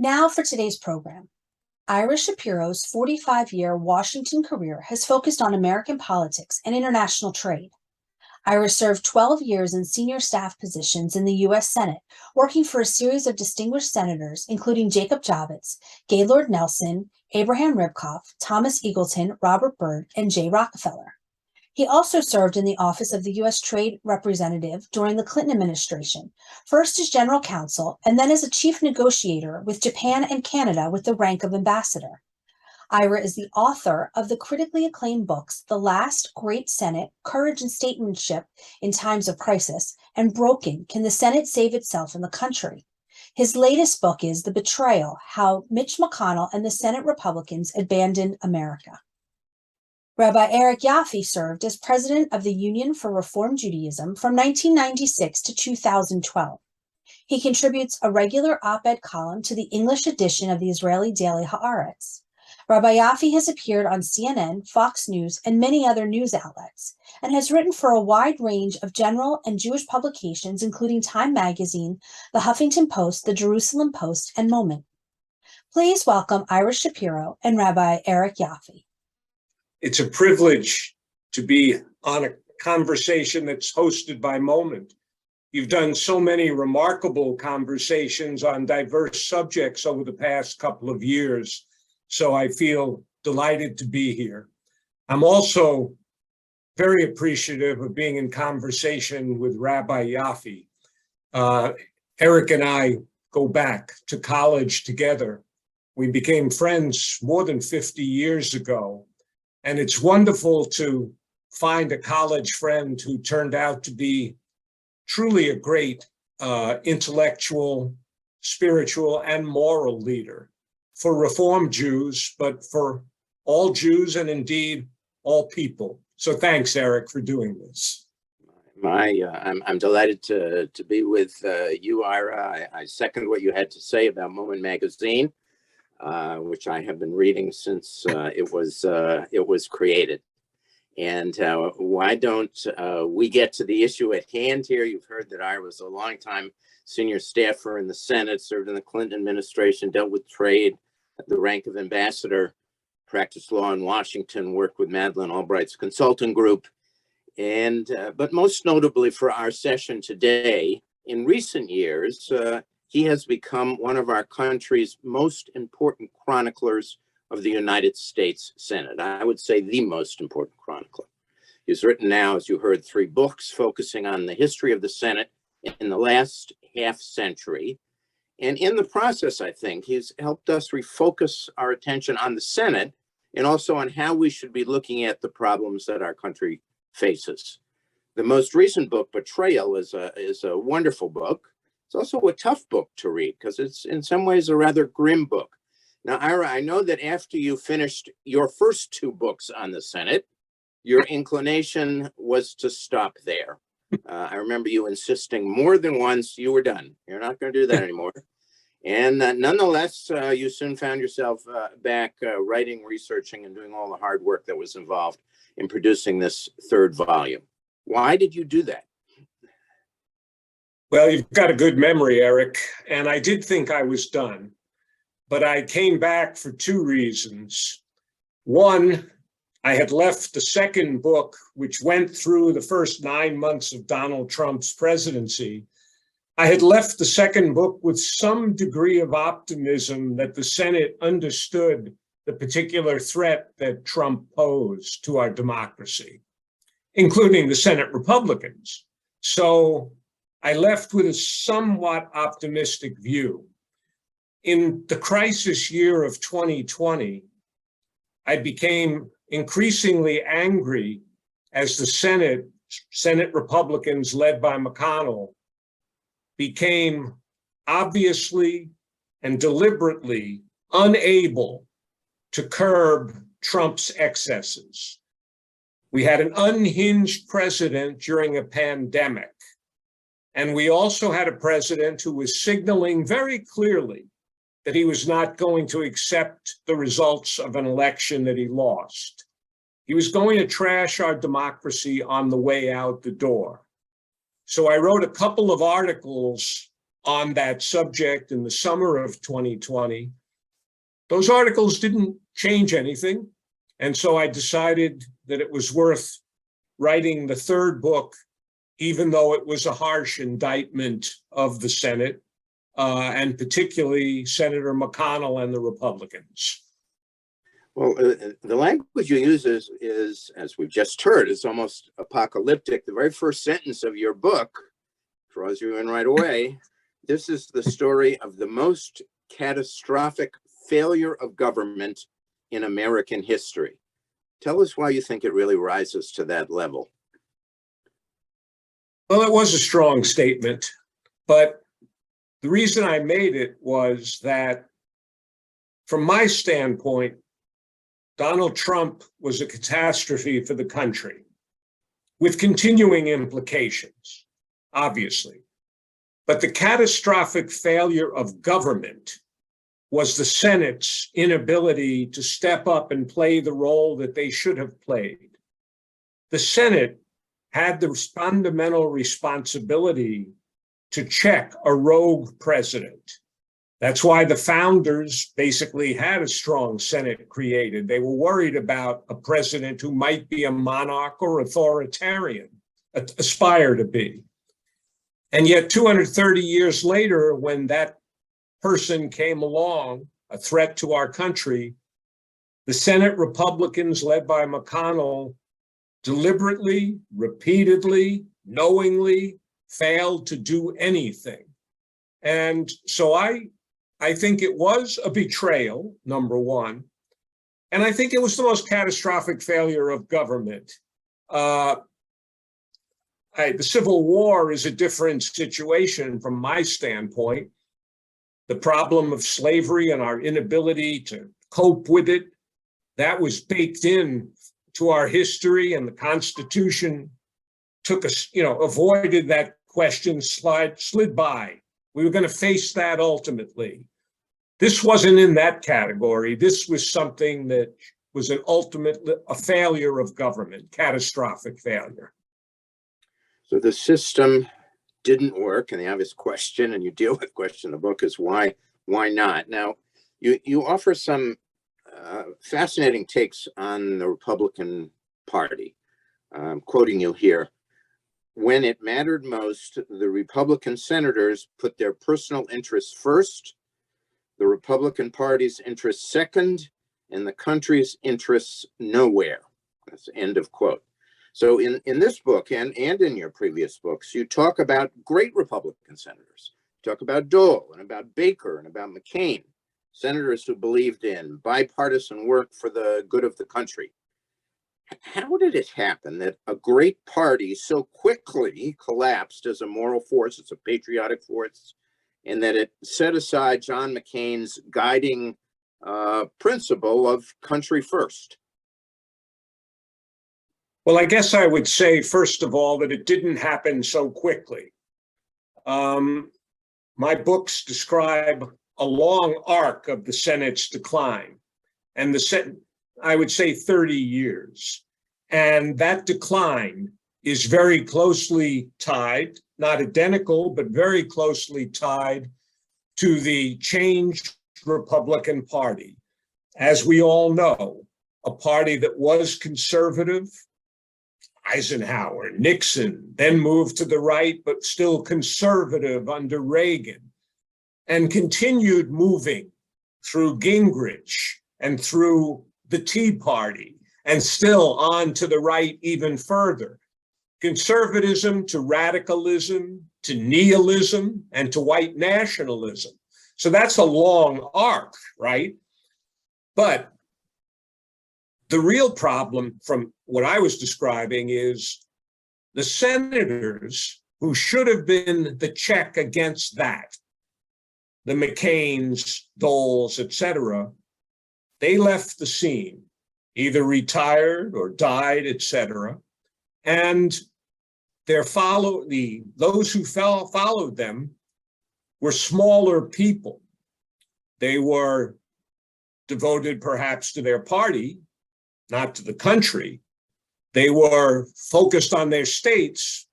Now for today's program. Ira Shapiro's 45-year Washington career has focused on American politics and international trade. Ira served 12 years in senior staff positions in the U.S. Senate, working for a series of distinguished senators, including Jacob Javits, Gaylord Nelson, Abraham Ribkoff, Thomas Eagleton, Robert Byrd, and Jay Rockefeller. He also served in the office of the U.S. Trade Representative during the Clinton administration, first as general counsel and then as a chief negotiator with Japan and Canada with the rank of ambassador. Ira is the author of the critically acclaimed books The Last Great Senate, Courage and Statesmanship in Times of Crisis, and Broken, Can the Senate Save Itself and the Country? His latest book is The Betrayal, How Mitch McConnell and the Senate Republicans Abandoned America. Rabbi Eric Yoffie served as president of the Union for Reform Judaism from 1996 to 2012. He contributes a regular op-ed column to the English edition of the Israeli daily Haaretz. Rabbi Yoffie has appeared on CNN, Fox News, and many other news outlets, and has written for a wide range of general and Jewish publications, including Time Magazine, the Huffington Post, the Jerusalem Post, and Moment. Please welcome Ira Shapiro and Rabbi Eric Yoffie. It's a privilege to be on a conversation that's hosted by Moment. You've done so many remarkable conversations on diverse subjects over the past couple of years, so I feel delighted to be here. I'm also very appreciative of being in conversation with Rabbi Yoffie. Eric and I go back to college together. We became friends more than 50 years ago. And it's wonderful to find a college friend who turned out to be truly a great intellectual, spiritual, and moral leader for Reform Jews, but for all Jews and indeed all people. So thanks, Eric, for doing this. I'm delighted to be with you, Ira. I second what you had to say about Moment Magazine. Which I have been reading since it was created. And why don't we get to the issue at hand here? You've heard that I was a longtime senior staffer in the Senate, served in the Clinton administration, dealt with trade at the rank of ambassador, practiced law in Washington, worked with Madeleine Albright's consulting group. And but most notably for our session today, in recent years, he has become one of our country's most important chroniclers of the United States Senate. I would say the most important chronicler. He's written now, as you heard, 3 books focusing on the history of the Senate in the last half century. And in the process, I think, he's helped us refocus our attention on the Senate and also on how we should be looking at the problems that our country faces. The most recent book, Betrayal, is a wonderful book. It's also a tough book to read because it's in some ways a rather grim book. Now, Ira, I know that after you finished your first 2 books on the Senate, your inclination was to stop there. I remember you insisting more than once you were done. You're not going to do that anymore. And nonetheless, you soon found yourself back writing, researching, and doing all the hard work that was involved in producing this 3rd volume. Why did you do that? Well, you've got a good memory, Eric, and I did think I was done, but I came back for 2 reasons. One, I had left the second book, which went through the first 9 months of Donald Trump's presidency. I had left the second book with some degree of optimism that the Senate understood the particular threat that Trump posed to our democracy, including the Senate Republicans. So I left with a somewhat optimistic view. In the crisis year of 2020, I became increasingly angry as the Senate Republicans led by McConnell became obviously and deliberately unable to curb Trump's excesses. We had an unhinged president during a pandemic. And we also had a president who was signaling very clearly that he was not going to accept the results of an election that he lost. He was going to trash our democracy on the way out the door. So I wrote a couple of articles on that subject in the summer of 2020, those articles didn't change anything. And so I decided that it was worth writing the third book, even though it was a harsh indictment of the Senate, and particularly Senator McConnell and the Republicans. Well, the language you use is, as we've just heard, is almost apocalyptic. The very first sentence of your book draws you in right away. This is the story of the most catastrophic failure of government in American history. Tell us why you think it really rises to that level. Well, it was a strong statement, but the reason I made it was that, from my standpoint, Donald Trump was a catastrophe for the country, with continuing implications, obviously. But the catastrophic failure of government was the Senate's inability to step up and play the role that they should have played. The Senate had the fundamental responsibility to check a rogue president. That's why the founders basically had a strong Senate created. They were worried about a president who might be a monarch or authoritarian, aspire to be. And yet 230 years later, when that person came along, a threat to our country, the Senate Republicans led by McConnell deliberately, repeatedly, knowingly failed to do anything. And so I think it was a betrayal, number one. And I think it was the most catastrophic failure of government. The Civil War is a different situation from my standpoint. The problem of slavery and our inability to cope with it, that was baked in to our history, and the Constitution took us, avoided that question, slid by. We were going to face that ultimately. This wasn't in that category. This was something that was a failure of government, catastrophic failure. So the system didn't work, and the obvious question, and you deal with the question in the book, is why not? Now, you offer some fascinating takes on the Republican Party. I'm quoting you here. When it mattered most, the Republican senators put their personal interests first, the Republican Party's interests second, and the country's interests nowhere. That's the end of quote. So in this book and in your previous books, you talk about great Republican senators. You talk about Dole and about Baker and about McCain, senators who believed in bipartisan work for the good of the country. How did it happen that a great party so quickly collapsed as a moral force, it's a patriotic force, and that it set aside John McCain's guiding principle of country first? Well, I guess I would say, first of all, that it didn't happen so quickly. My books describe a long arc of the Senate's decline, and I would say 30 years. And that decline is very closely tied, not identical, but very closely tied to the changed Republican Party. As we all know, a party that was conservative, Eisenhower, Nixon, then moved to the right, but still conservative under Reagan, and continued moving through Gingrich and through the Tea Party, and still on to the right even further. Conservatism to radicalism, to nihilism, and to white nationalism. So that's a long arc, right? But the real problem from what I was describing is the senators who should have been the check against that, the McCains, Doles, etc., they left the scene, either retired or died, etc. And those who followed them were smaller people. They were devoted perhaps to their party, not to the country. They were focused on their states,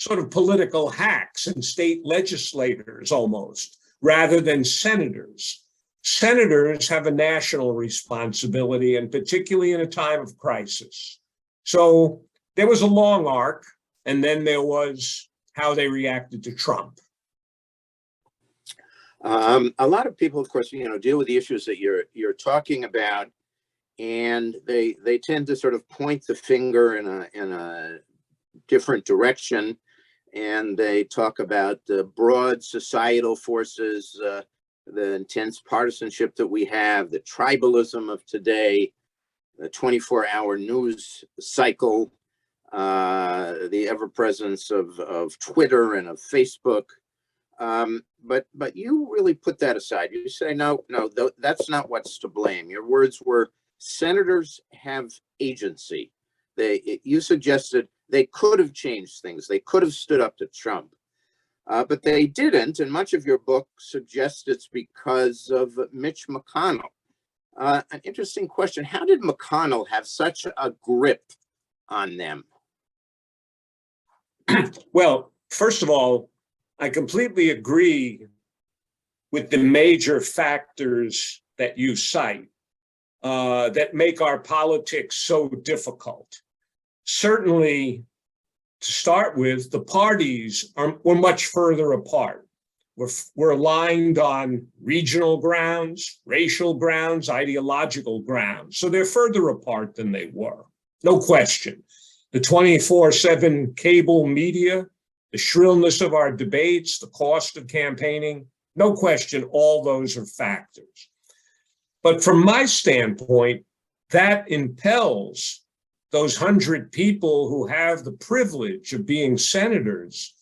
sort of political hacks and state legislators almost, rather than senators. Senators have a national responsibility, and particularly in a time of crisis. So there was a long arc, and then there was how they reacted to Trump. A lot of people, of course, deal with the issues that you're talking about, and they tend to sort of point the finger in a different direction, and they talk about the broad societal forces, the intense partisanship that we have, the tribalism of today, the 24-hour news cycle, the ever-presence of Twitter and of Facebook. But you really put that aside. You say, no, that's not what's to blame. Your words were, senators have agency. You suggested they could have changed things. They could have stood up to Trump. But they didn't, and much of your book suggests it's because of Mitch McConnell. An interesting question. How did McConnell have such a grip on them? Well, first of all, I completely agree with the major factors that you cite that make our politics so difficult. Certainly, to start with, the parties were much further apart. We're aligned on regional grounds, racial grounds, ideological grounds. So they're further apart than they were. No question. The 24/7 cable media, the shrillness of our debates, the cost of campaigning, no question, all those are factors. But from my standpoint, that impels those 100 people who have the privilege of being senators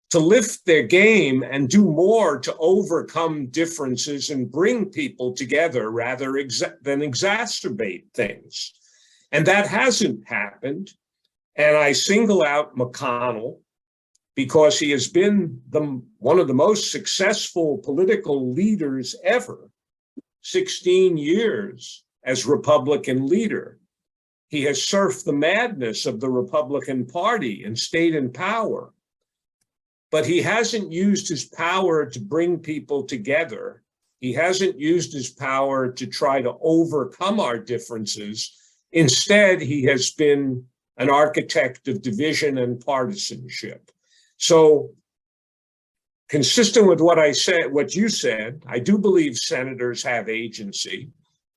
to lift their game and do more to overcome differences and bring people together rather than exacerbate things. And that hasn't happened. And I single out McConnell because he has been one of the most successful political leaders ever, 16 years as Republican leader. He has surfed the madness of the Republican Party and stayed in power. But he hasn't used his power to bring people together. He hasn't used his power to try to overcome our differences. Instead, he has been an architect of division and partisanship. So, consistent with what you said, I do believe senators have agency.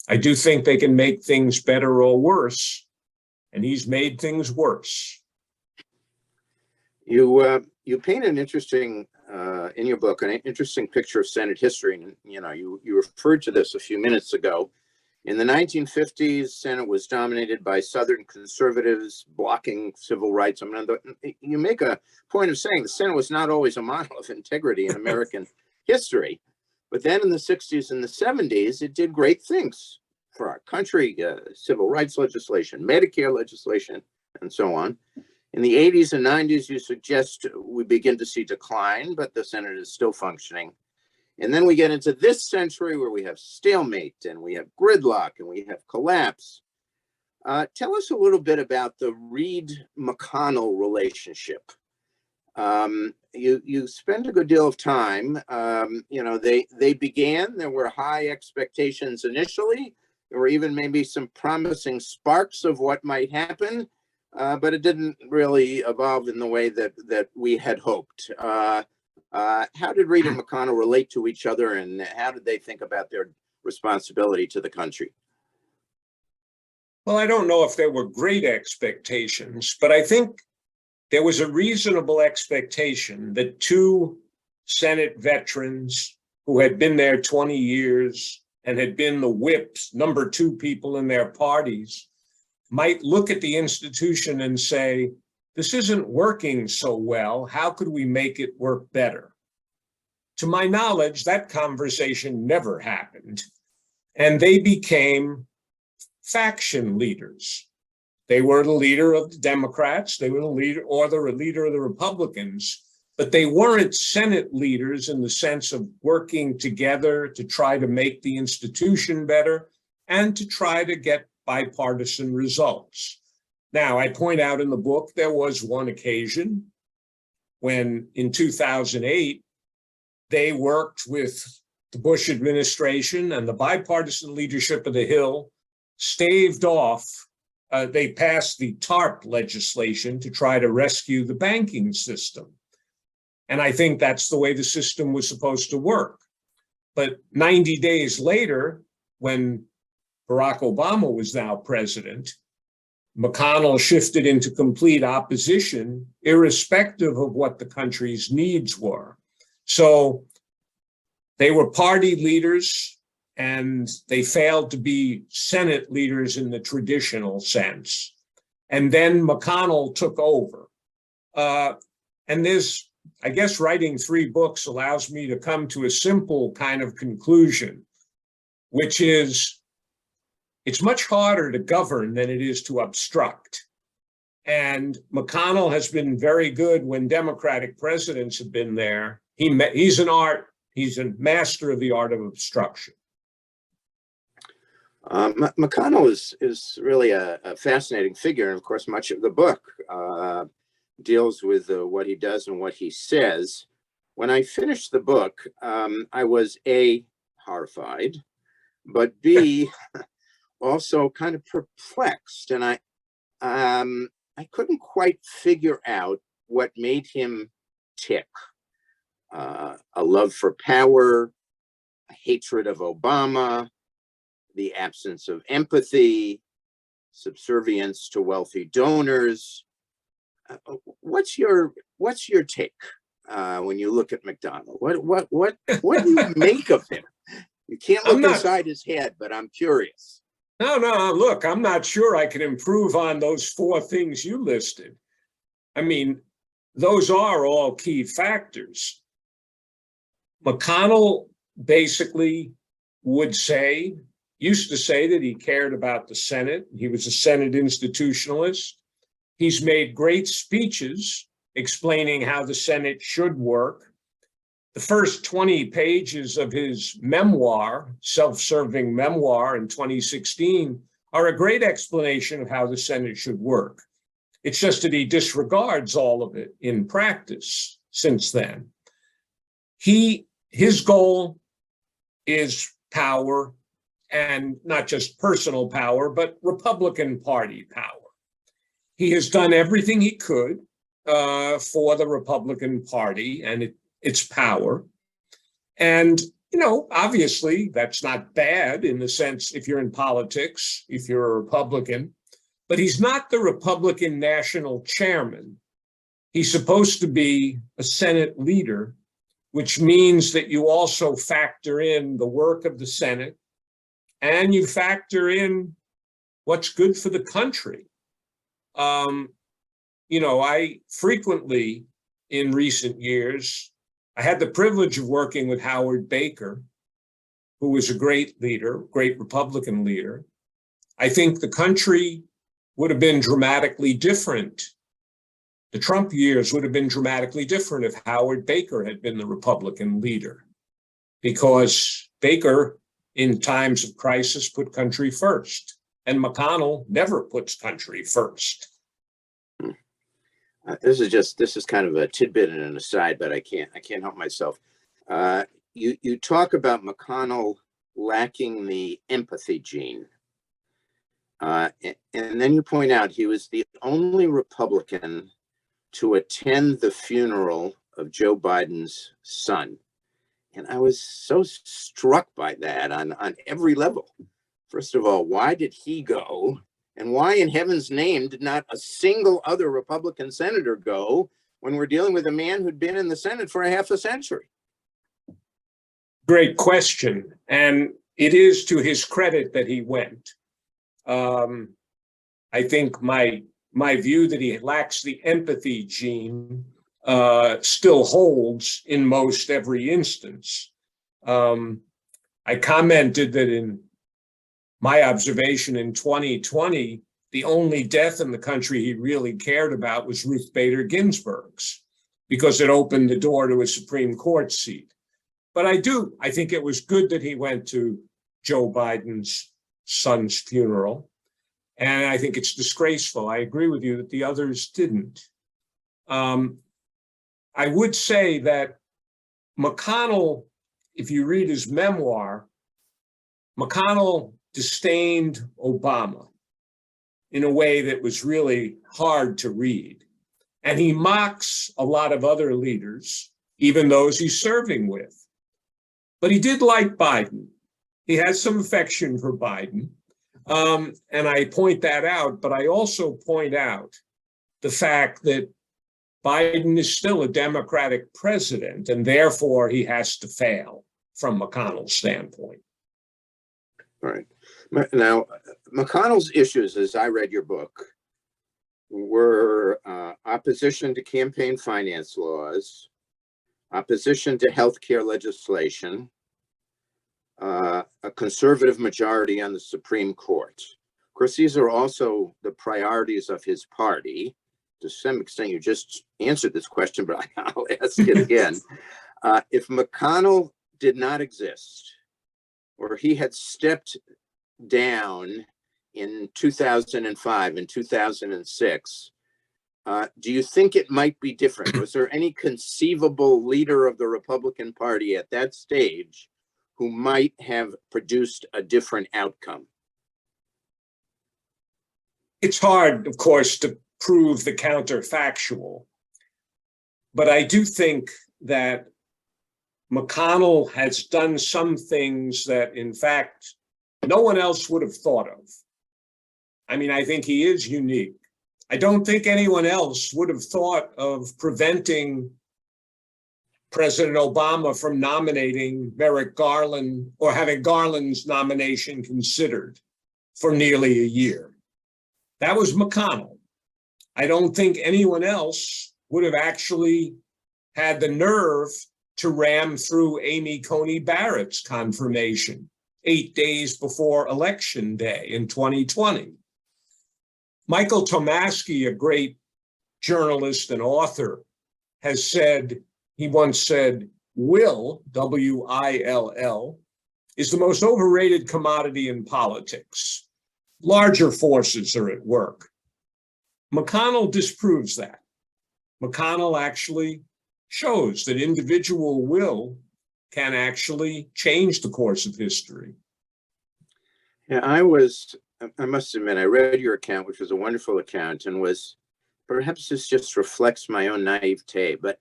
I do think they can make things better or worse, and he's made things worse. You paint an interesting, in your book, an interesting picture of Senate history. And, you referred to this a few minutes ago. In the 1950s, Senate was dominated by Southern conservatives blocking civil rights. You make a point of saying the Senate was not always a model of integrity in American history. But then in the 60s and the 70s, it did great things for our country, civil rights legislation, Medicare legislation, and so on. In the 80s and 90s, you suggest we begin to see decline, but the Senate is still functioning. And then we get into this century where we have stalemate and we have gridlock and we have collapse. Tell us a little bit about the Reid-McConnell relationship. You spend a good deal of time. They began, there were high expectations initially. There were even maybe some promising sparks of what might happen, but it didn't really evolve in the way that we had hoped. How did Reid and McConnell relate to each other, and how did they think about their responsibility to the country? Well, I don't know if there were great expectations, but I think there was a reasonable expectation that two Senate veterans who had been there 20 years and had been the whips, number two people in their parties, might look at the institution and say, this isn't working so well. How could we make it work better? To my knowledge, that conversation never happened. And they became faction leaders. They were the leader of the Democrats, they were the leader of the Republicans, but they weren't Senate leaders in the sense of working together to try to make the institution better and to try to get bipartisan results. Now, I point out in the book, there was one occasion when in 2008, they worked with the Bush administration and the bipartisan leadership of the Hill, staved off, they passed the TARP legislation to try to rescue the banking system. And I think that's the way the system was supposed to work. But 90 days later, when Barack Obama was now president, McConnell shifted into complete opposition, irrespective of what the country's needs were. So they were party leaders, and they failed to be Senate leaders in the traditional sense. And then McConnell took over. And there's, I guess, writing 3 books allows me to come to a simple kind of conclusion, which is it's much harder to govern than it is to obstruct. And McConnell has been very good when Democratic presidents have been there. He's a master of the art of obstruction. McConnell is really a fascinating figure. And of course, much of the book deals with what he does and what he says. When I finished the book, I was A, horrified, but B, also kind of perplexed. And I couldn't quite figure out what made him tick. A love for power, a hatred of Obama, the absence of empathy, subservience to wealthy donors. What's your take when you look at McDonald? What do you make of him? You can't look inside his head, but I'm curious. No, look, I'm not sure I can improve on those 4 things you listed. I mean, those are all key factors. McConnell basically used to say that he cared about the Senate. He was a Senate institutionalist. He's made great speeches explaining how the Senate should work. The first 20 pages of his memoir, self-serving memoir in 2016, are a great explanation of how the Senate should work. It's just that he disregards all of it in practice since then. His goal is power, and not just personal power, but Republican Party power. He has done everything he could for the Republican Party and its power. And, obviously that's not bad in the sense if you're in politics, if you're a Republican, but he's not the Republican national chairman. He's supposed to be a Senate leader, which means that you also factor in the work of the Senate and you factor in what's good for the country. I frequently in recent years, I had the privilege of working with Howard Baker, who was a great leader, great Republican leader. I think the country would have been dramatically different. The Trump years would have been dramatically different if Howard Baker had been the Republican leader, because Baker, in times of crisis, put country first, and McConnell never puts country first. This is kind of a tidbit and an aside, but I can't help myself. You talk about McConnell lacking the empathy gene, and then you point out he was the only Republican to attend the funeral of Joe Biden's son. And I was so struck by that on every level. First of all, why did he go? And why in heaven's name did not a single other Republican senator go when we're dealing with a man who'd been in the Senate for a half a century? Great question. And it is to his credit that he went. I think my view that he lacks the empathy gene still holds in most every instance. I commented that in my observation in 2020, the only death in the country he really cared about was Ruth Bader Ginsburg's, because it opened the door to a Supreme Court seat. But I think it was good that he went to Joe Biden's son's funeral. And I think it's disgraceful. I agree with you that the others didn't. I would say that McConnell, if you read his memoir, McConnell disdained Obama in a way that was really hard to read. And he mocks a lot of other leaders, even those he's serving with. But he did like Biden. He has some affection for Biden. And I point that out, but I also point out the fact that Biden is still a Democratic president, and therefore he has to fail from McConnell's standpoint. All right. Now, McConnell's issues, as I read your book, were opposition to campaign finance laws, opposition to healthcare legislation, a conservative majority on the Supreme Court. Of course, these are also the priorities of his party. To some extent, you just answered this question, but I'll ask it again. If McConnell did not exist, or he had stepped down in 2005 and 2006, do you think it might be different? Was there any conceivable leader of the Republican Party at that stage who might have produced a different outcome? It's hard, of course, to prove the counterfactual, but I do think that McConnell has done some things that, in fact, no one else would have thought of. I mean, I think he is unique. I don't think anyone else would have thought of preventing President Obama from nominating Merrick Garland or having Garland's nomination considered for nearly a year. That was McConnell. I don't think anyone else would have actually had the nerve to ram through Amy Coney Barrett's confirmation 8 days before Election Day in 2020. Michael Tomasky, a great journalist and author, has said, he once said, will, W-I-L-L, is the most overrated commodity in politics. Larger forces are at work. McConnell disproves that. McConnell actually shows that individual will can actually change the course of history. Yeah, I must admit, I read your account, which was a wonderful account, and was, perhaps this just reflects my own naivete, but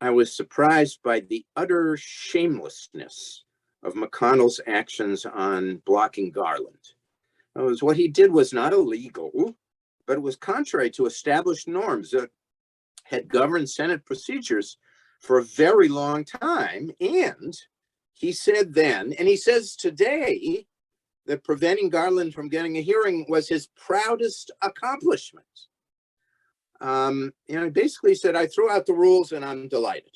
I was surprised by the utter shamelessness of McConnell's actions on blocking Garland. What he did was not illegal, but it was contrary to established norms that had governed Senate procedures for a very long time. And he said then, and he says today, that preventing Garland from getting a hearing was his proudest accomplishment. He basically said, I threw out the rules and I'm delighted.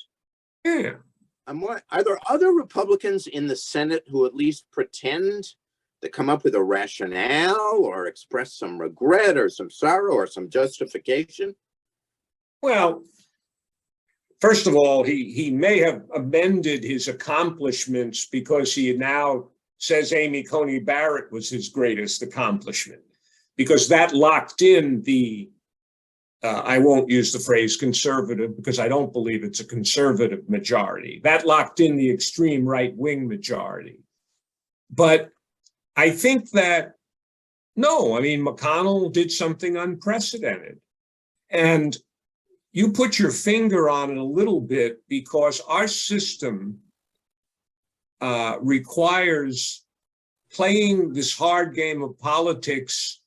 Yeah. Are there other Republicans in the Senate who at least pretend to come up with a rationale or express some regret or some sorrow or some justification? Well, first of all, he may have amended his accomplishments because he now says Amy Coney Barrett was his greatest accomplishment, because that locked in the, I won't use the phrase conservative because I don't believe it's a conservative majority. That locked in the extreme right-wing majority. But I think that, no, I mean, McConnell did something unprecedented. And you put your finger on it a little bit because our system requires playing this hard game of politics,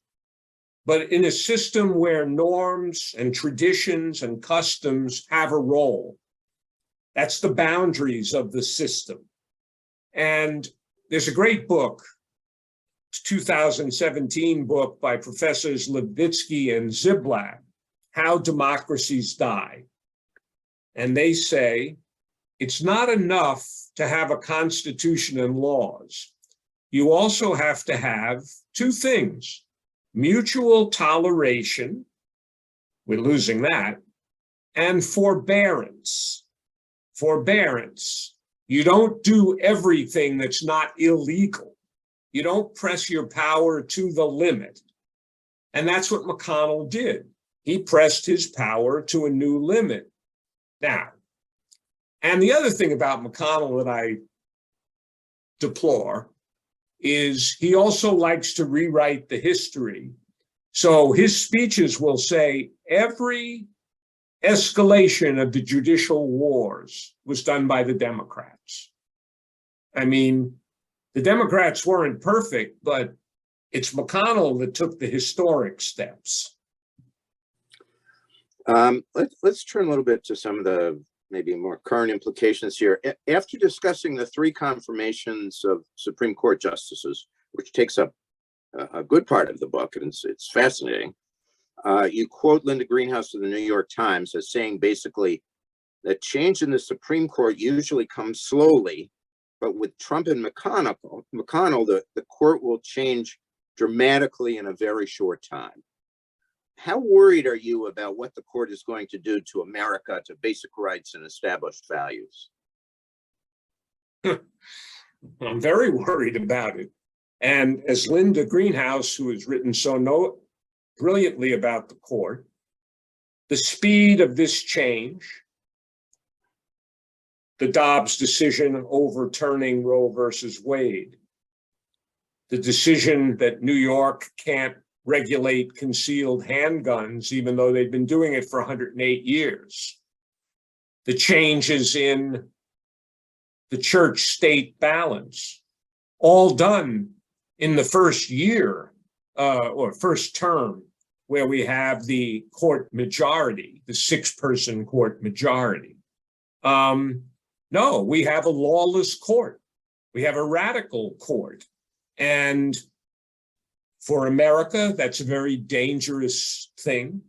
but in a system where norms and traditions and customs have a role. That's the boundaries of the system. And there's a great book, 2017 book by Professors Levitsky and Ziblatt, How Democracies Die. And they say, it's not enough to have a constitution and laws. You also have to have two things: mutual toleration, we're losing that, and forbearance. Forbearance. You don't do everything that's not illegal. You don't press your power to the limit. And that's what McConnell did. He pressed his power to a new limit. Now, And the other thing about McConnell that I deplore is he also likes to rewrite the history. So his speeches will say every escalation of the judicial wars was done by the Democrats. I mean, the Democrats weren't perfect, but it's McConnell that took the historic steps. Let's turn a little bit to some of the maybe more current implications here. After discussing the 3 confirmations of Supreme Court justices, which takes up a good part of the book, and it's fascinating, you quote Linda Greenhouse of the New York Times as saying basically that change in the Supreme Court usually comes slowly, but with Trump and McConnell, the court will change dramatically in a very short time. How worried are you about what the court is going to do to America, to basic rights and established values? I'm very worried about it. And as Linda Greenhouse, who has written so brilliantly about the court, the speed of this change, the Dobbs decision overturning Roe versus Wade, the decision that New York can't regulate concealed handguns, even though they've been doing it for 108 years, the changes in the church-state balance, all done in the first year or first term, where we have the court majority, the 6-person court majority. No, we have a lawless court. We have a radical court. And for America, that's a very dangerous thing.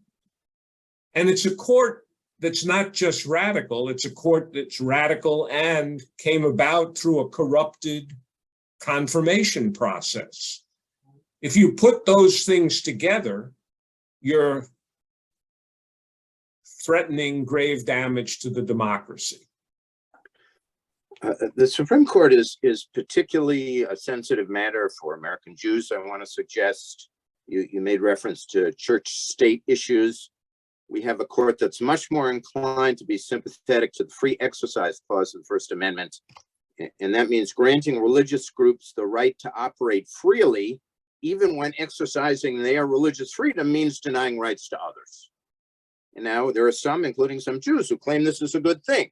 And it's a court that's not just radical, it's a court that's radical and came about through a corrupted confirmation process. If you put those things together, you're threatening grave damage to the democracy. The Supreme Court is particularly a sensitive matter for American Jews. I want to suggest you made reference to church-state issues. We have a court that's much more inclined to be sympathetic to the free exercise clause of the First Amendment. And that means granting religious groups the right to operate freely, even when exercising their religious freedom means denying rights to others. And now there are some, including some Jews, who claim this is a good thing.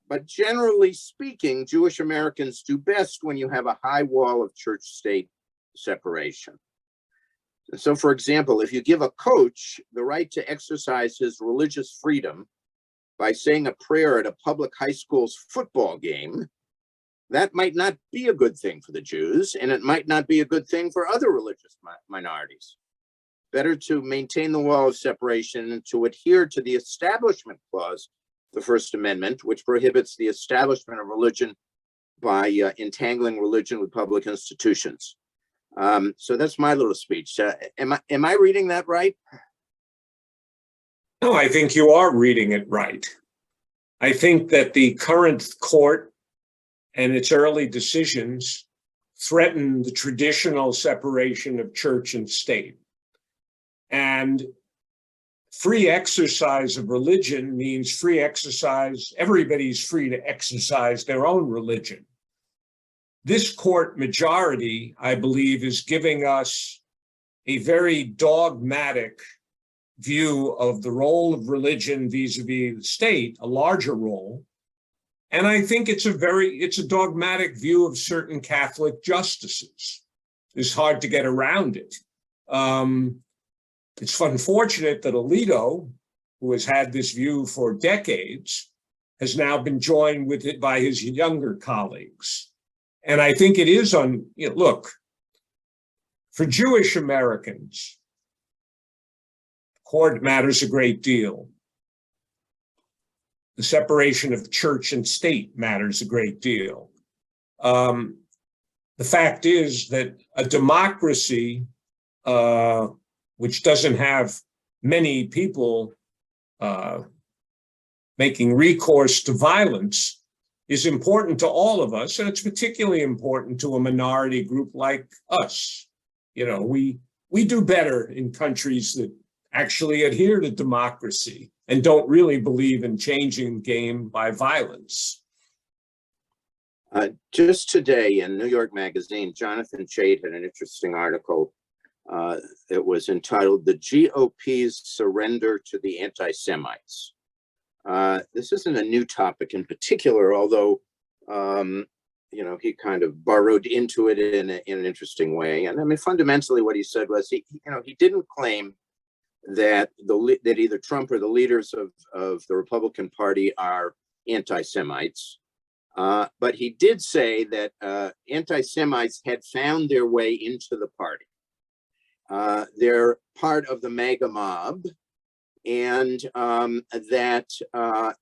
But generally speaking, Jewish Americans do best when you have a high wall of church-state separation. And so, for example, if you give a coach the right to exercise his religious freedom by saying a prayer at a public high school's football game, that might not be a good thing for the Jews, and it might not be a good thing for other religious minorities. Better to maintain the wall of separation and to adhere to the Establishment Clause, the First Amendment, which prohibits the establishment of religion by entangling religion with public institutions. So that's my little speech. Am I reading that right? No, I think you are reading it right. I think that the current court and its early decisions threaten the traditional separation of church and state. And free exercise of religion means free exercise. Everybody's free to exercise their own religion. This court majority, I believe, is giving us a very dogmatic view of the role of religion vis-a-vis the state, a larger role. And I think it's a dogmatic view of certain Catholic justices. It's hard to get around it. It's unfortunate that Alito, who has had this view for decades, has now been joined with it by his younger colleagues. And I think it is look, for Jewish Americans, court matters a great deal. The separation of church and state matters a great deal. The fact is that a democracy, which doesn't have many people making recourse to violence, is important to all of us, and it's particularly important to a minority group like us. You know, we do better in countries that actually adhere to democracy and don't really believe in changing the game by violence. Just today in New York Magazine, Jonathan Chait had an interesting article. It was entitled "The GOP's Surrender to the Anti-Semites." This isn't a new topic in particular, although he kind of burrowed into it in an interesting way. And I mean, fundamentally, what he said was he didn't claim that that either Trump or the leaders of the Republican Party are anti-Semites. But he did say that anti-Semites had found their way into the party. They're part of the MAGA mob, and that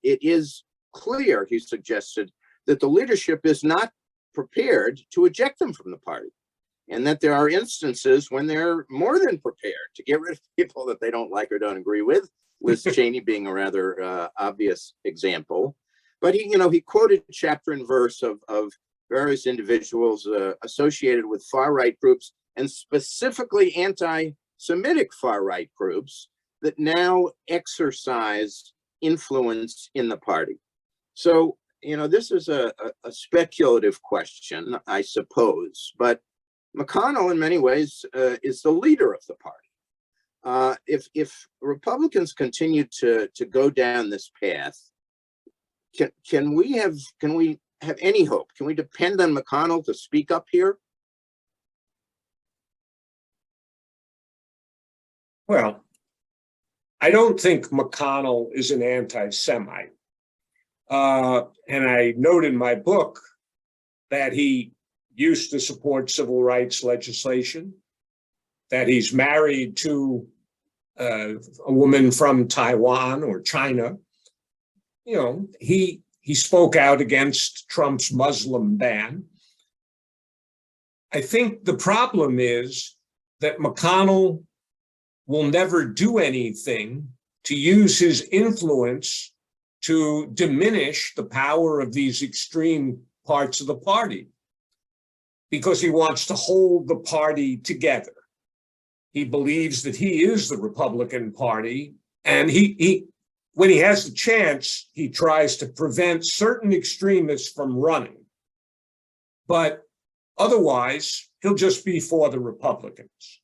it is clear, he suggested, that the leadership is not prepared to eject them from the party, and that there are instances when they're more than prepared to get rid of people that they don't like or don't agree with, Liz Cheney being a rather obvious example. But he quoted chapter and verse of various individuals associated with far-right groups, and specifically anti-Semitic far-right groups that now exercise influence in the party. So, this is a speculative question, I suppose, but McConnell in many ways is the leader of the party. If Republicans continue to go down this path, can we have any hope? Can we depend on McConnell to speak up here? Well, I don't think McConnell is an anti-Semite. And I note in my book that he used to support civil rights legislation, that he's married to a woman from Taiwan or China. He spoke out against Trump's Muslim ban. I think the problem is that McConnell will never do anything to use his influence to diminish the power of these extreme parts of the party, because he wants to hold the party together. He believes that he is the Republican Party, and when he has the chance, he tries to prevent certain extremists from running. But otherwise, he'll just be for the Republicans.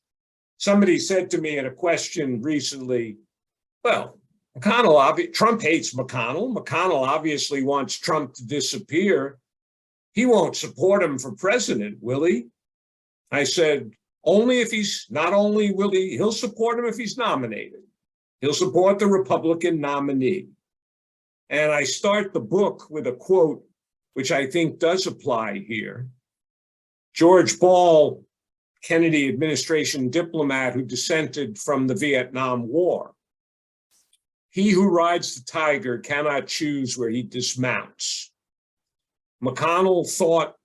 Somebody said to me in a question recently, well, Trump hates McConnell. McConnell obviously wants Trump to disappear. He won't support him for president, will he? I said, he'll support him if he's nominated. He'll support the Republican nominee. And I start the book with a quote, which I think does apply here. George Ball, Kennedy administration diplomat who dissented from the Vietnam War. He who rides the tiger cannot choose where he dismounts. McConnell thought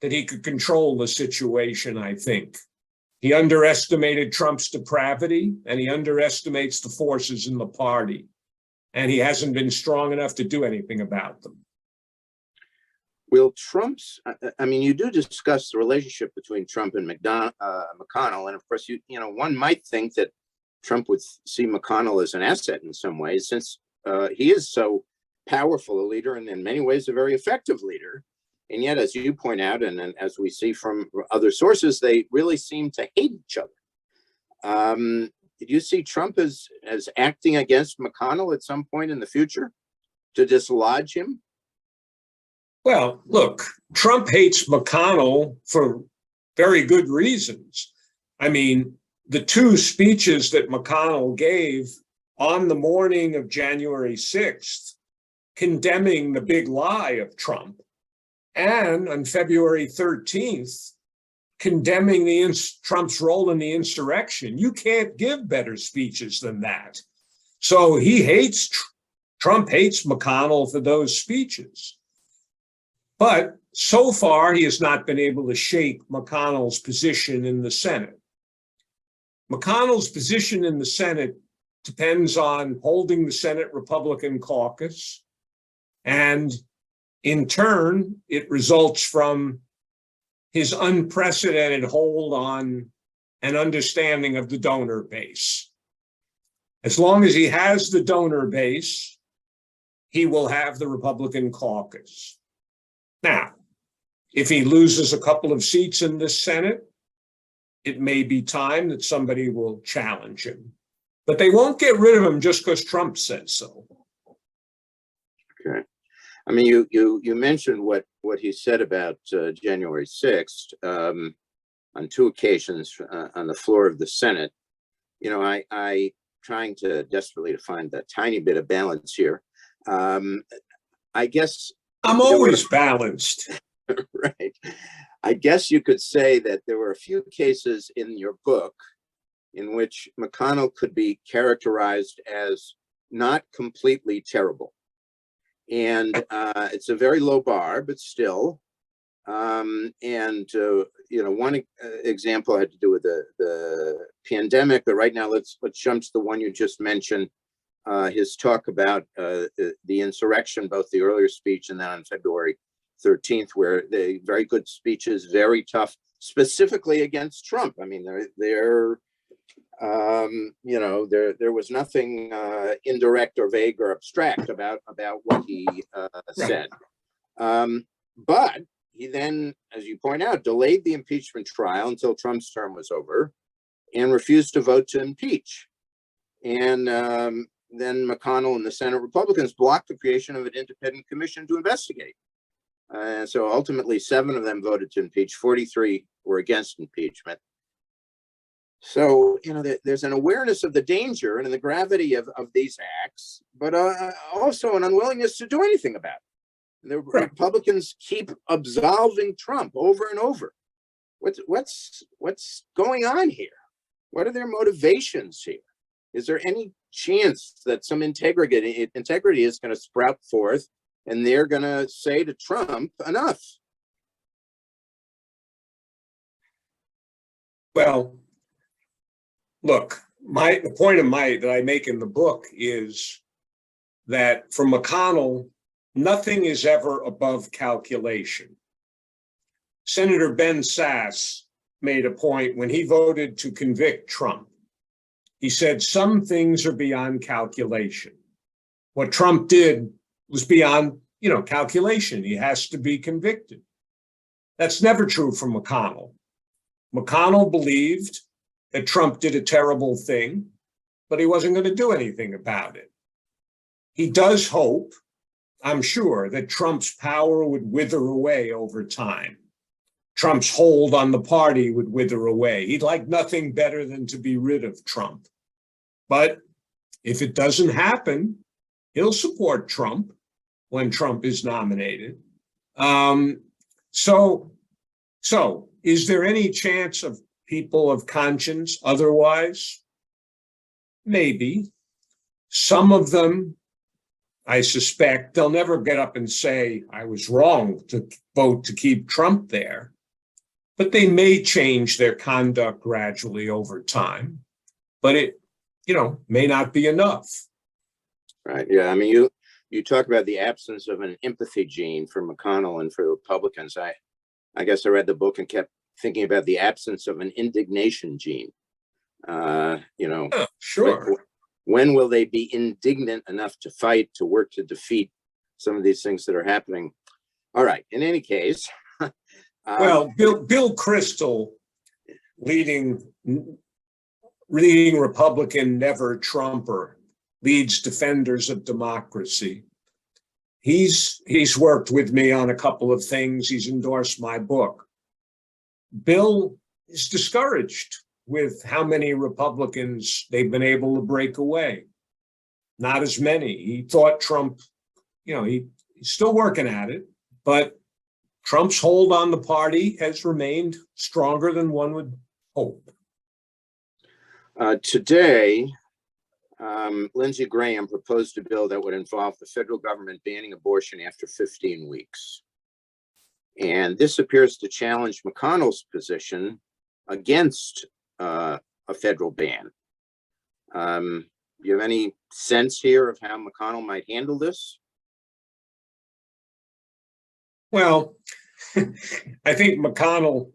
that he could control the situation, I think. He underestimated Trump's depravity, and he underestimates the forces in the party. And he hasn't been strong enough to do anything about them. Will you do discuss the relationship between Trump and McConnell. And of course, one might think that Trump would see McConnell as an asset in some ways, since he is so powerful a leader and in many ways a very effective leader. And yet, as you point out, and as we see from other sources, they really seem to hate each other. Did you see Trump as acting against McConnell at some point in the future to dislodge him? Well, look, Trump hates McConnell for very good reasons. I mean, the two speeches that McConnell gave on the morning of January 6th, condemning the big lie of Trump, and on February 13th, condemning Trump's role in the insurrection. You can't give better speeches than that. So Trump hates McConnell for those speeches. But so far, he has not been able to shake McConnell's position in the Senate. McConnell's position in the Senate depends on holding the Senate Republican caucus, and in turn, it results from his unprecedented hold on an understanding of the donor base. As long as he has the donor base, he will have the Republican caucus. Now, if he loses a couple of seats in the Senate, it may be time that somebody will challenge him. But they won't get rid of him just because Trump says so. Okay. I mean, you mentioned what he said about January 6th on two occasions on the floor of the Senate. You know, I trying to desperately to find that tiny bit of balance here. I guess I'm always balanced. Right. I guess you could say that there were a few cases in your book in which McConnell could be characterized as not completely terrible. And it's a very low bar, but still. You know, one example had to do with the pandemic, but right now let's jump to the one you just mentioned. His talk about the insurrection, both the earlier speech and then on February 13th, where the very good speeches, very tough, specifically against Trump. I mean, they're you know, there was nothing indirect or vague or abstract about what he said. But he then, as you point out, delayed the impeachment trial until Trump's term was over and refused to vote to impeach. And then McConnell and the Senate Republicans blocked the creation of an independent commission to investigate. So ultimately, 7 of them voted to impeach, 43 were against impeachment. So, you know, there's an awareness of the danger and the gravity of these acts, but also an unwillingness to do anything about it. The Republicans keep absolving Trump over and over. What's going on here? What are their motivations here? Is there any chance that some integrity is going to sprout forth and they're going to say to Trump, enough? Well, look, the point that I make in the book is that for McConnell, nothing is ever above calculation. Senator Ben Sasse made a point when he voted to convict Trump. He said, some things are beyond calculation. What Trump did was beyond, calculation. He has to be convicted. That's never true for McConnell. McConnell believed that Trump did a terrible thing, but he wasn't going to do anything about it. He does hope, I'm sure, that Trump's power would wither away over time. Trump's hold on the party would wither away. He'd like nothing better than to be rid of Trump. But if it doesn't happen, he'll support Trump when Trump is nominated. So is there any chance of people of conscience otherwise? Maybe. Some of them, I suspect, they'll never get up and say, I was wrong to vote to keep Trump there. But they may change their conduct gradually over time. But it, may not be enough. Right. Yeah. I mean, you talk about the absence of an empathy gene for McConnell and for Republicans. I guess I read the book and kept thinking about the absence of an indignation gene. Sure. When will they be indignant enough to fight, to work to defeat some of these things that are happening? All right. In any case. Well, Bill Kristol, leading Republican never Trumper, leads Defenders of Democracy. He's worked with me on a couple of things. He's endorsed my book. Bill is discouraged with how many Republicans they've been able to break away. Not as many. He thought Trump, he's still working at it, but Trump's hold on the party has remained stronger than one would hope. Today, Lindsey Graham proposed a bill that would involve the federal government banning abortion after 15 weeks. And this appears to challenge McConnell's position against a federal ban. Do you have any sense here of how McConnell might handle this? Well, I think McConnell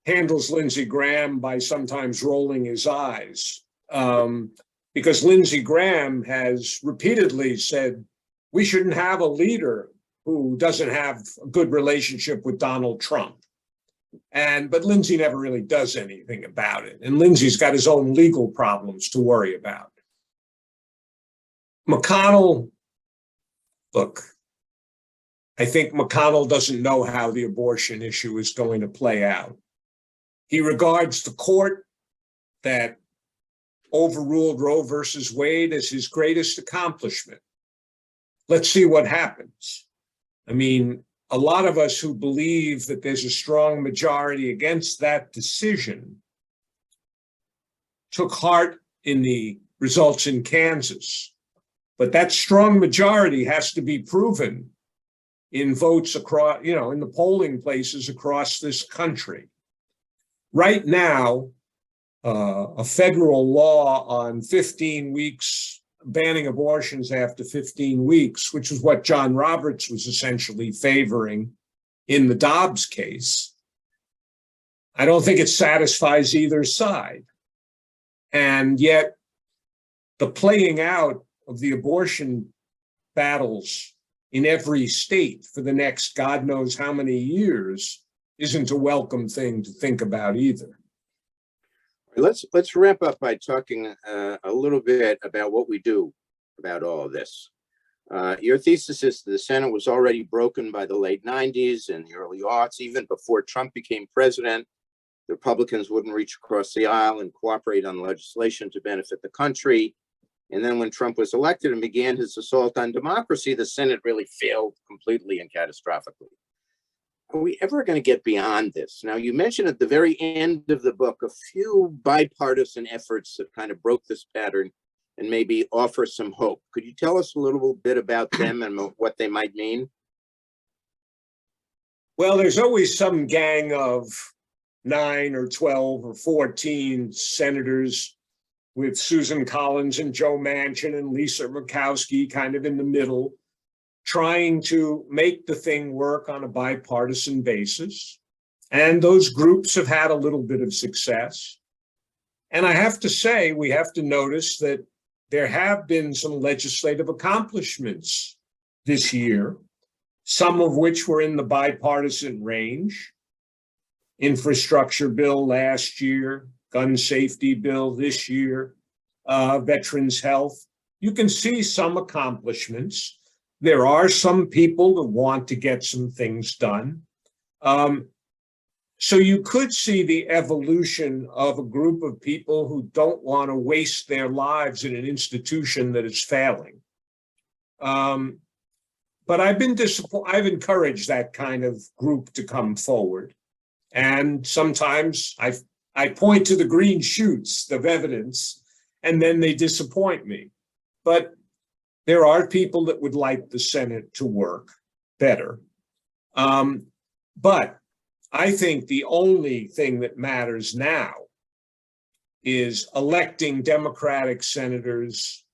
handles Lindsey Graham by sometimes rolling his eyes. because Lindsey Graham has repeatedly said we shouldn't have a leader who doesn't have a good relationship with Donald Trump. But Lindsey never really does anything about it. And Lindsey's got his own legal problems to worry about. McConnell, look, I think McConnell doesn't know how the abortion issue is going to play out. He regards the court that overruled Roe versus Wade as his greatest accomplishment. Let's see what happens. I mean, a lot of us who believe that there's a strong majority against that decision took heart in the results in Kansas. But that strong majority has to be proven in votes across, in the polling places across this country. Right now, a federal law on 15 weeks banning abortions after 15 weeks, which is what John Roberts was essentially favoring in the Dobbs case, I don't think it satisfies either side. And yet, the playing out of the abortion battles in every state for the next God knows how many years isn't a welcome thing to think about either. Let's wrap up by talking a little bit about what we do about all of this. Your thesis is that the Senate was already broken by the late 90s and the early aughts. Even before Trump became president, the Republicans wouldn't reach across the aisle and cooperate on legislation to benefit the country. And then when Trump was elected and began his assault on democracy, the Senate really failed completely and catastrophically. Are we ever going to get beyond this? Now, you mentioned at the very end of the book a few bipartisan efforts that kind of broke this pattern and maybe offer some hope. Could you tell us a little bit about them and what they might mean? Well, there's always some gang of 9 or 12 or 14 senators with Susan Collins and Joe Manchin and Lisa Murkowski kind of in the middle, trying to make the thing work on a bipartisan basis. And those groups have had a little bit of success. And I have to say, we have to notice that there have been some legislative accomplishments this year, some of which were in the bipartisan range. Infrastructure bill last year, gun safety bill this year, veterans health. You can see some accomplishments. There are some people that want to get some things done. So you could see the evolution of a group of people who don't want to waste their lives in an institution that is failing. But I've been disappointed. I've encouraged that kind of group to come forward. And sometimes I point to the green shoots of evidence, and then they disappoint me. But there are people that would like the Senate to work better. But I think the only thing that matters now is electing Democratic senators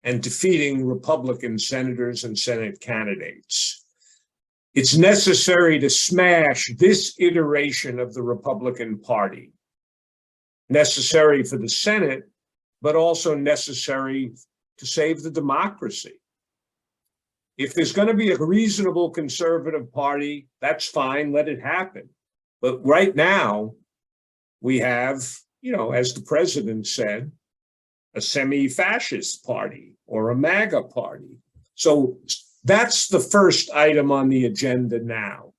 and defeating Republican senators and Senate candidates. It's necessary to smash this iteration of the Republican Party, necessary for the Senate, but also necessary to save the democracy. If there's going to be a reasonable conservative party, that's fine, let it happen. But right now, we have, as the president said, a semi-fascist party or a MAGA party. So that's the first item on the agenda now.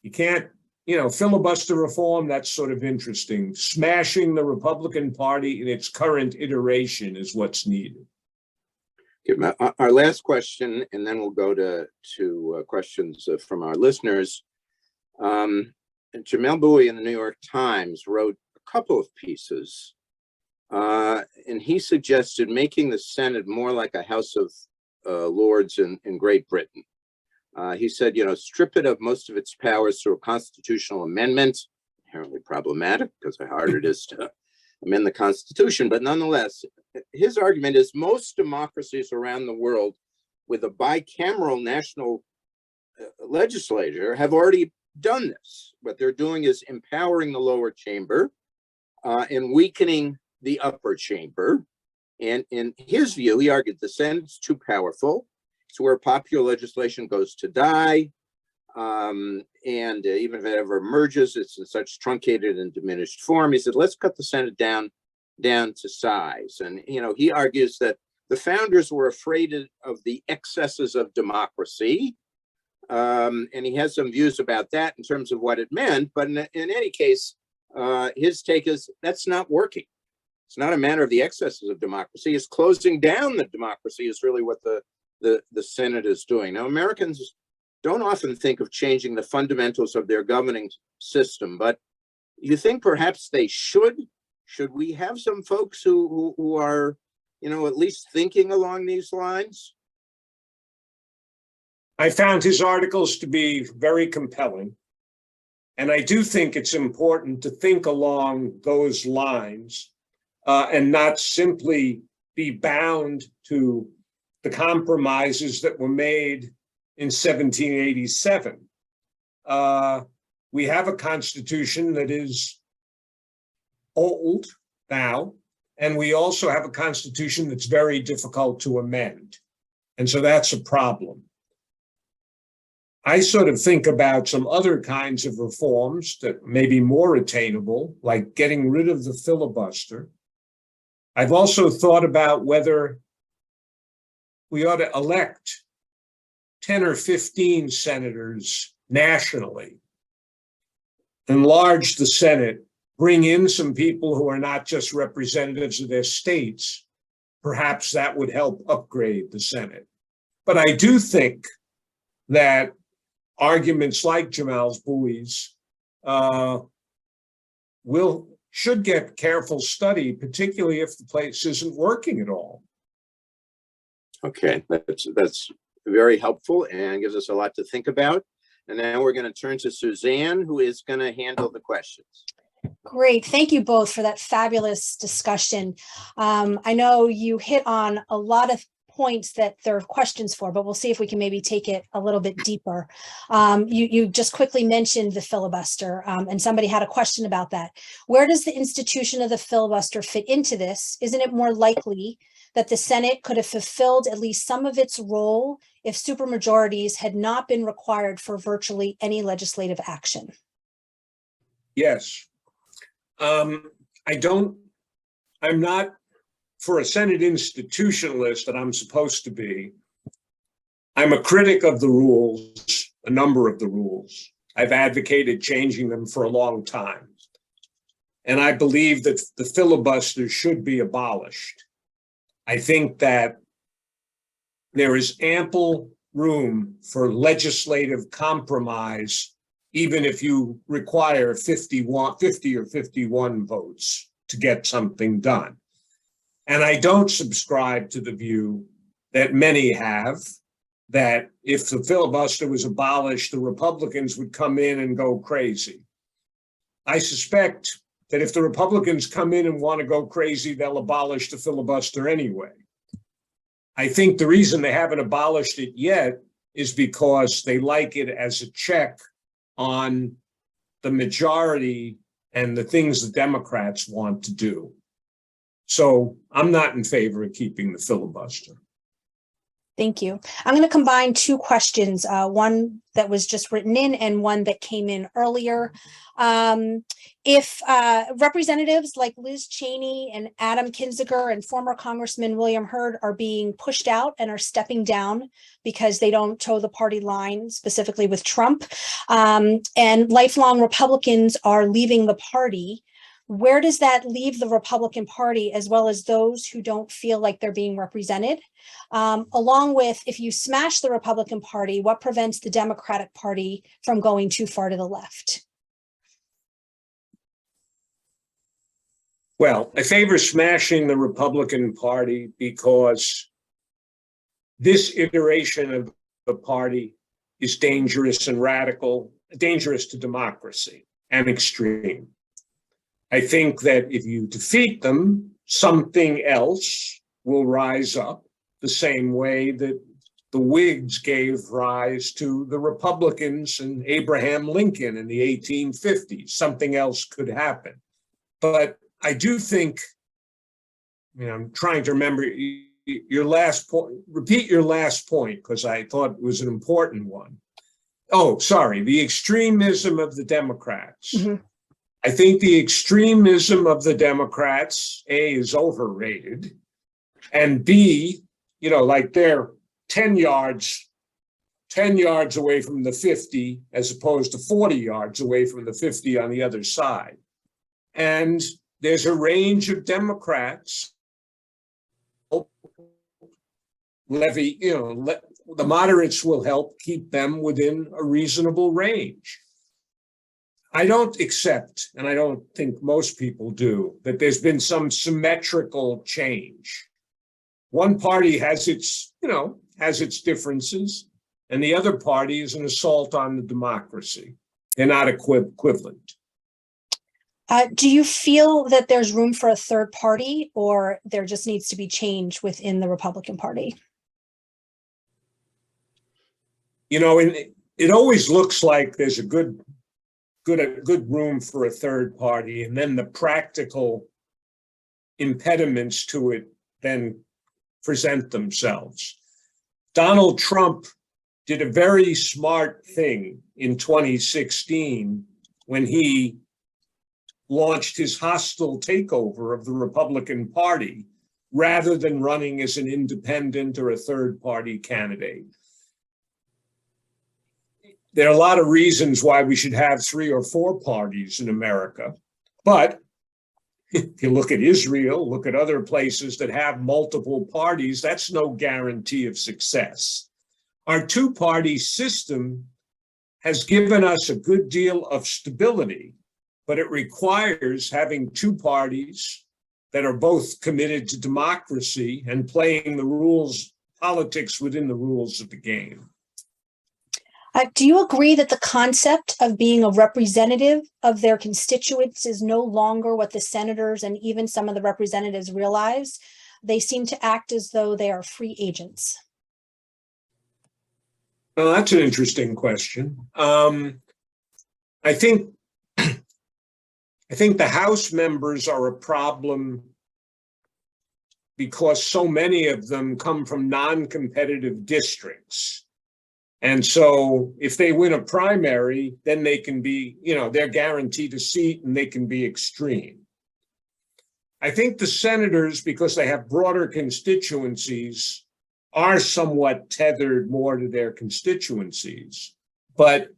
You can't, filibuster reform, that's sort of interesting. Smashing the Republican Party in its current iteration is what's needed. Our last question, and then we'll go to questions from our listeners. Jamel Bowie in the New York Times wrote a couple of pieces, and he suggested making the Senate more like a House of Lords in Great Britain. He said, strip it of most of its powers through a constitutional amendment, inherently problematic because how hard it is to amend the Constitution. But nonetheless, his argument is most democracies around the world with a bicameral national legislature have already done this. What they're doing is empowering the lower chamber and weakening the upper chamber. And in his view, he argued the Senate's too powerful. It's where popular legislation goes to die. And even if it ever emerges, it's in such truncated and diminished form. He said, let's cut the Senate down to size. And, he argues that the founders were afraid of the excesses of democracy. And he has some views about that in terms of what it meant. But in any case, his take is that's not working. It's not a matter of the excesses of democracy. It's closing down the democracy is really what the Senate is doing. Now, Americans don't often think of changing the fundamentals of their governing system, but you think perhaps they should? Should we have some folks who are, at least thinking along these lines? I found his articles to be very compelling. And I do think it's important to think along those lines and not simply be bound to the compromises that were made in 1787. We have a constitution that is old now, and we also have a constitution that's very difficult to amend. And so that's a problem. I sort of think about some other kinds of reforms that may be more attainable, like getting rid of the filibuster. I've also thought about whether we ought to elect 10 or 15 senators nationally, enlarge the Senate, bring in some people who are not just representatives of their states. Perhaps that would help upgrade the Senate. But I do think that arguments like Jamal's Bowie's should get careful study, particularly if the place isn't working at all. Okay, that's very helpful and gives us a lot to think about. And now we're going to turn to Suzanne, who is going to handle the questions. Great. Thank you both for that fabulous discussion. I know you hit on a lot of points that there are questions for, but we'll see if we can maybe take it a little bit deeper. You just quickly mentioned the filibuster, and somebody had a question about that. Where does the institution of the filibuster fit into this? Isn't it more likely that the Senate could have fulfilled at least some of its role if supermajorities had not been required for virtually any legislative action? Yes. I'm not, for a Senate institutionalist that I'm supposed to be, I'm a critic of the rules, a number of the rules. I've advocated changing them for a long time. And I believe that the filibuster should be abolished. I think that there is ample room for legislative compromise, even if you require 50 or 51 votes to get something done. And I don't subscribe to the view that many have, that if the filibuster was abolished, the Republicans would come in and go crazy. I suspect that if the Republicans come in and want to go crazy, they'll abolish the filibuster anyway. I think the reason they haven't abolished it yet is because they like it as a check on the majority and the things the Democrats want to do. So I'm not in favor of keeping the filibuster. Thank you. I'm going to combine two questions, one that was just written in and one that came in earlier. If representatives like Liz Cheney and Adam Kinzinger and former Congressman William Hurd are being pushed out and are stepping down because they don't toe the party line, specifically with Trump, and lifelong Republicans are leaving the party, where does that leave the Republican Party, as well as those who don't feel like they're being represented? Along with, if you smash the Republican Party, what prevents the Democratic Party from going too far to the left? Well, I favor smashing the Republican Party because this iteration of the party is dangerous and radical, dangerous to democracy and extreme. I think that if you defeat them, something else will rise up the same way that the Whigs gave rise to the Republicans and Abraham Lincoln in the 1850s. Something else could happen. But I do think I'm trying to remember your last point. Repeat your last point, because I thought it was an important one. Oh, sorry, the extremism of the Democrats. Mhm. I think the extremism of the Democrats, A, is overrated, and B, like they're 10 yards away from the 50, as opposed to 40 yards away from the 50 on the other side. And there's a range of Democrats levy, the moderates will help keep them within a reasonable range. I don't accept, and I don't think most people do, that there's been some symmetrical change. One party has its differences, and the other party is an assault on the democracy. They're not equivalent. Do you feel that there's room for a third party, or there just needs to be change within the Republican Party? It always looks like there's a good room for a third party, and then the practical impediments to it then present themselves. Donald Trump did a very smart thing in 2016 when he launched his hostile takeover of the Republican Party rather than running as an independent or a third party candidate. There are a lot of reasons why we should have 3 or 4 parties in America. But if you look at Israel, look at other places that have multiple parties, that's no guarantee of success. Our two-party system has given us a good deal of stability, but it requires having 2 parties that are both committed to democracy and playing the rules, politics within the rules of the game. Do you agree that the concept of being a representative of their constituents is no longer what the senators and even some of the representatives realize? They seem to act as though they are free agents. Well, that's an interesting question. I think the House members are a problem because so many of them come from non-competitive districts. And so if they win a primary, then they can be, they're guaranteed a seat and they can be extreme. I think the senators, because they have broader constituencies, are somewhat tethered more to their constituencies. But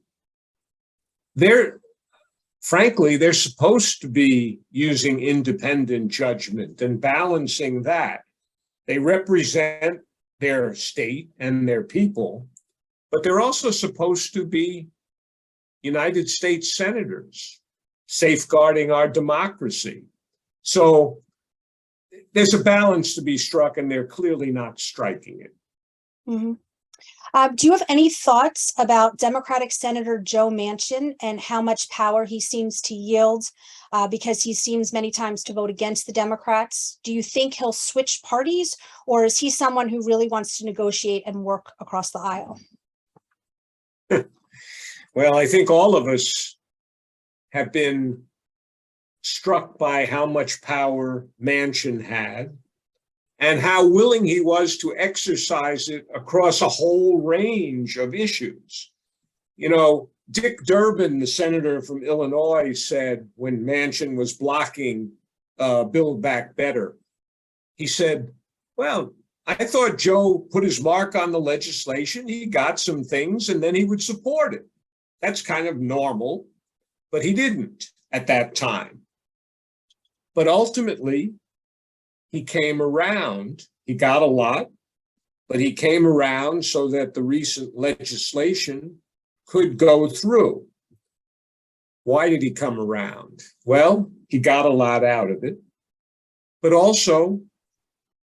frankly, they're supposed to be using independent judgment and balancing that. They represent their state and their people, but they're also supposed to be United States senators, safeguarding our democracy. So there's a balance to be struck, and they're clearly not striking it. Mm-hmm. Do you have any thoughts about Democratic Senator Joe Manchin and how much power he seems to yield because he seems many times to vote against the Democrats? Do you think he'll switch parties, or is he someone who really wants to negotiate and work across the aisle? Well, I think all of us have been struck by how much power Manchin had and how willing he was to exercise it across a whole range of issues. Dick Durbin, the senator from Illinois, said when Manchin was blocking Build Back Better, he said, well, I thought Joe put his mark on the legislation, he got some things, and then he would support it. That's kind of normal, but he didn't at that time. But ultimately, he came around. He got a lot, but he came around so that the recent legislation could go through. Why did he come around? Well, he got a lot out of it, but also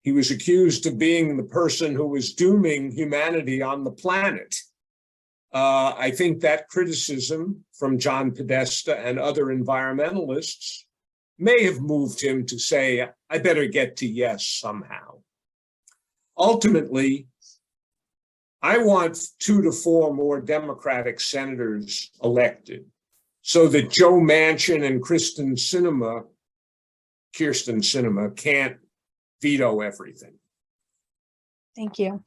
he was accused of being the person who was dooming humanity on the planet. I think that criticism from John Podesta and other environmentalists may have moved him to say, I better get to yes somehow. Ultimately, I want 2 to 4 more Democratic senators elected so that Joe Manchin and Kyrsten Sinema can't veto everything. Thank you.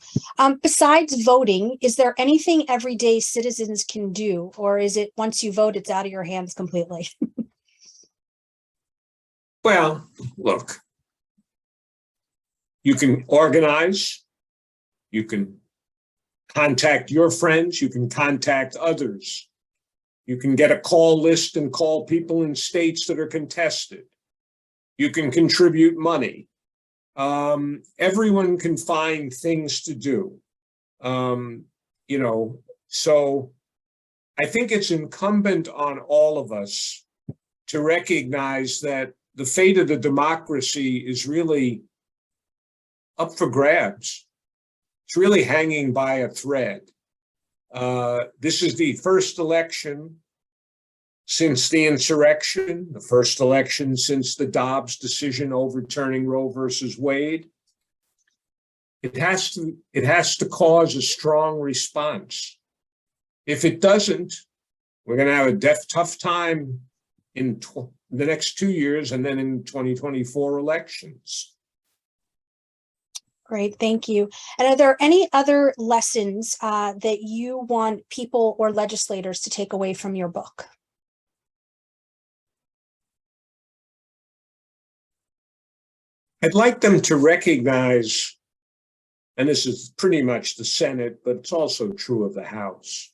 Besides voting, is there anything everyday citizens can do, or is it once you vote, it's out of your hands completely? Well, look, you can organize, you can contact your friends, you can contact others. You can get a call list and call people in states that are contested. You can contribute money. Everyone can find things to do. So I think it's incumbent on all of us to recognize that the fate of the democracy is really up for grabs. It's really hanging by a thread. This is the first election since the insurrection, the first election since the Dobbs decision overturning Roe versus Wade. It has to cause a strong response. If it doesn't, we're going to have a tough time in the next 2 years and then in 2024 elections. Great, thank you. And are there any other lessons that you want people or legislators to take away from your book? I'd like them to recognize, and this is pretty much the Senate, but it's also true of the House.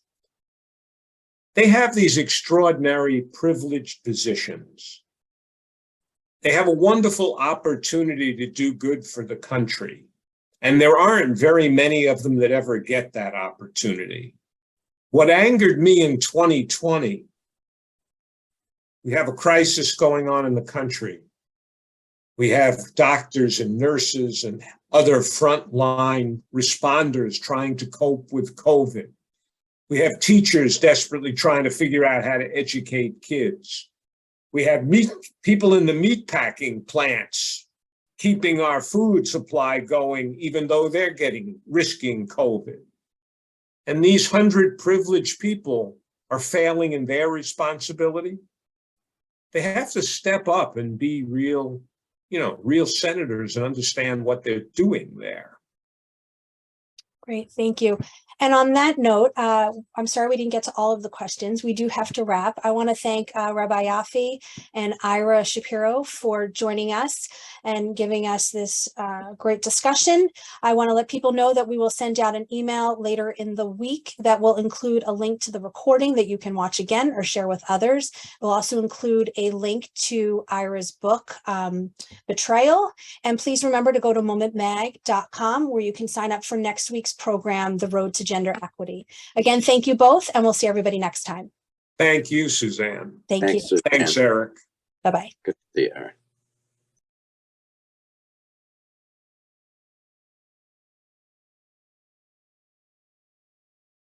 They have these extraordinary privileged positions. They have a wonderful opportunity to do good for the country. And there aren't very many of them that ever get that opportunity. What angered me in 2020, we have a crisis going on in the country. We have doctors and nurses and other frontline responders trying to cope with COVID. We have teachers desperately trying to figure out how to educate kids. We have people in the meatpacking plants keeping our food supply going, even though they're risking COVID. And these 100 privileged people are failing in their responsibility. They have to step up and be real senators and understand what they're doing there. Great, thank you. And on that note, I'm sorry we didn't get to all of the questions. We do have to wrap. I want to thank Rabbi Yoffie and Ira Shapiro for joining us and giving us this great discussion. I want to let people know that we will send out an email later in the week that will include a link to the recording that you can watch again or share with others. It will also include a link to Ira's book, Betrayal. And please remember to go to momentmag.com where you can sign up for next week's program, The Road to Gender Equity. Again, thank you both, and we'll see everybody next time. Thank you, Suzanne. Thank you. Suzanne. Thanks, Eric. Bye-bye. Good to see you, Eric.